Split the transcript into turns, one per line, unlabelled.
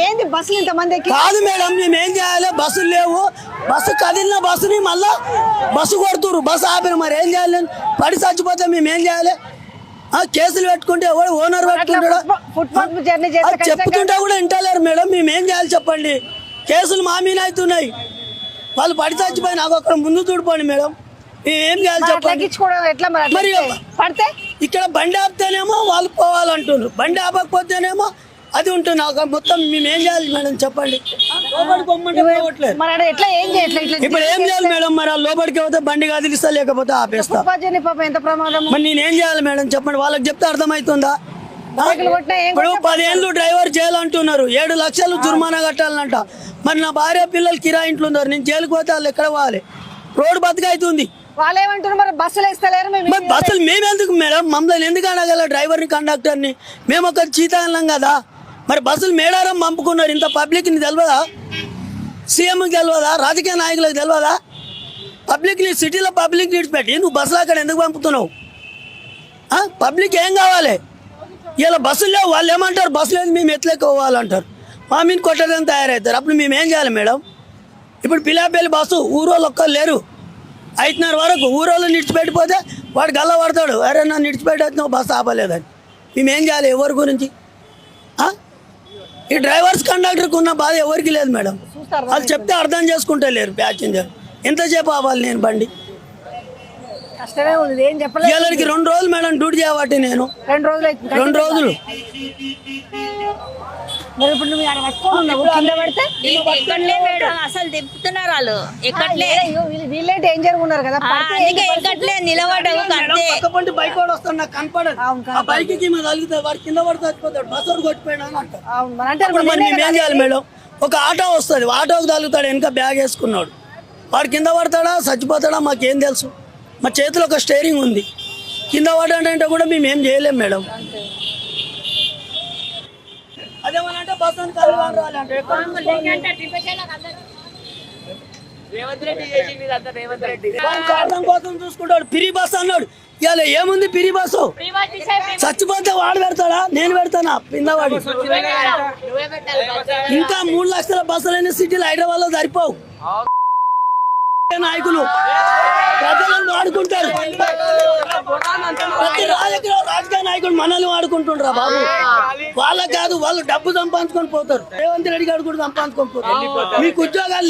ఏంది బస్సులు ఇంతమంది
కాదు మేడం, మేము ఏం చేయాలి? బస్సులు లేవు, బస్సు కదిలిన బస్సుని మళ్ళా బస్సు కొడుతురు, బస్సు ఆపిన. మరి ఏం చేయాలి? పడి చచ్చిపోతే మేము ఏం చేయాలి? కేసులు పెట్టుకుంటే ఎవడు ఓనర్ పెట్టుకుంటాడు? చెప్తుంటే కూడా వింటలేరు మేడం. మేము ఏం చేయాలి చెప్పండి? కేసులు మా మీద అవుతున్నాయి. వాళ్ళు పడి చచ్చిపోయి నాకు అక్కడ ముందు చూడిపోండి మేడం. మేము ఏం చేయాలి చెప్పండి? మరి ఇక్కడ బండి ఆపితేనేమో వాళ్ళు పోవాలంటున్నారు, బండి ఆపకపోతేనేమో అది ఉంటుంది. మొత్తం మేము ఏం చేయాలి మేడం చెప్పండి? ఇప్పుడు ఏం చేయాలి మేడం? మరి లోపలికి పోతే బండి కదిలిస్తా, లేకపోతే ఆపేస్తా. మరి నేనేం చేయాలి మేడం చెప్పండి? వాళ్ళకి చెప్తే అర్థమవుతుందా? ఇప్పుడు 10 ఏళ్ళు డ్రైవర్ జైలు అంటున్నారు, 7 లక్షలు జుర్మానా కట్టాలంట. మరి నా భార్య పిల్లలు కిరాయి ఇంట్లో ఉన్నారు, నేను జైలుకి పోతే వాళ్ళు ఎక్కడ పోవాలి? రోడ్డు బతికైతుంది. బస్సులు మేమెందుకు మేడం? మమ్మల్ని ఎందుకు అనగల? డ్రైవర్ని, కండక్టర్ని మేము ఒక చీతాలం కదా. మరి బస్సులు మేడారం పంపుకున్నారు, ఇంత పబ్లిక్ని తెలియదా? సీఎంకి తెలియదా? రాజకీయ నాయకులకు తెలియదా? పబ్లిక్ని, సిటీలో పబ్లిక్ విడిచిపెట్టి నువ్వు బస్సులు అక్కడ ఎందుకు పంపుతున్నావు? పబ్లిక్ ఏం కావాలి? ఇలా బస్సులు లేవు, వాళ్ళు ఏమంటారు? బస్సు లేదు మేము ఎట్లెక్క పోవాలంటారు, మా మీద కొట్టడానికి తయారవుతారు. అప్పుడు మేము ఏం చేయాలి మేడం? ఇప్పుడు పిలాపల్లి బస్సు ఊరోళ్ళు ఒక్కరు లేరు, 5:30 వరకు ఊరోళ్ళు నిడిచిపెట్టిపోతే వాడు గల్ల పడతాడు, అరే నన్ను నిడిచిపెట్టి బస్సు ఆపలేదని. మేమేం చేయాలి? ఎవరి గురించి? ఈ డ్రైవర్స్ కండక్టర్కి ఉన్న బాధ ఎవరికి లేదు మేడం. వాళ్ళు చెప్తే అర్థం చేసుకుంటే లేరు. ప్యాసింజర్ ఎంతసేపు ఆపాలి నేను బండి? వీళ్ళకి 2 రోజులు మేడం డ్యూటీ చేయబట్టి నేను 2 రోజులు.
అసలు తిప్పుతున్నారు వాళ్ళు, ఎక్కట్లే
నిలబడి బైక్ వాడు వస్తాడు, నాకు కనపడదు. ఆ బైక్ కి తగిలితే వాడు కింద పడితే చచ్చిపోతాడు, బస్సు కొట్టిపోయినా అంటారు. మరి మేమేం చేయాలి మేడం? ఒక ఆటో వస్తుంది, ఆటోకి తగులుతాడు, వెనక బ్యాగ్ వేసుకున్నాడు, వాడు కింద పడతాడా చచ్చిపోతాడా మాకేం తెలుసు? మా చేతిలో ఒక స్టీరింగ్ ఉంది, కింద పడ్డాడంటే కూడా మేము ఏం చేయలేం మేడం. అదేమనంటే బస్ అని అర్థం కోసం చూసుకుంటాడు. పిరి బస్ అన్నాడు, ఇవాళ ఏముంది పిరి బస్సు? చచ్చిపోతే వాడు పెడతాడా? నేను పెడతానా? కిందవాడి ఇంకా 3 లక్షల బస్సులైన సిటీలు హైదరాబాద్ లో సరిపోవు. నాయకులు ప్రజలను వాడుకుంటారు, ప్రతి రాజకీయ నాయకులు మనల్ని వాడుకుంటుండ్రా బాబు. వాళ్ళ కాదు, వాళ్ళు డబ్బు సంపాదించుకొని పోతారు. రేవంత్ రెడ్డి గారు కూడా సంపాదించుకొని పోతారు. మీకు ఉద్యోగాలు